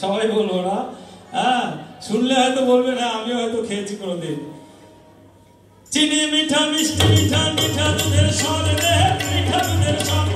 সবাই বলবো না, হ্যাঁ শুনলে হয়তো বলবে না, আমিও হয়তো খেয়েছি কোনোদিন। চিনি মিঠা মিষ্টি মিঠা মিঠা দুধের স্বর রে, মিঠা দুধের স্বর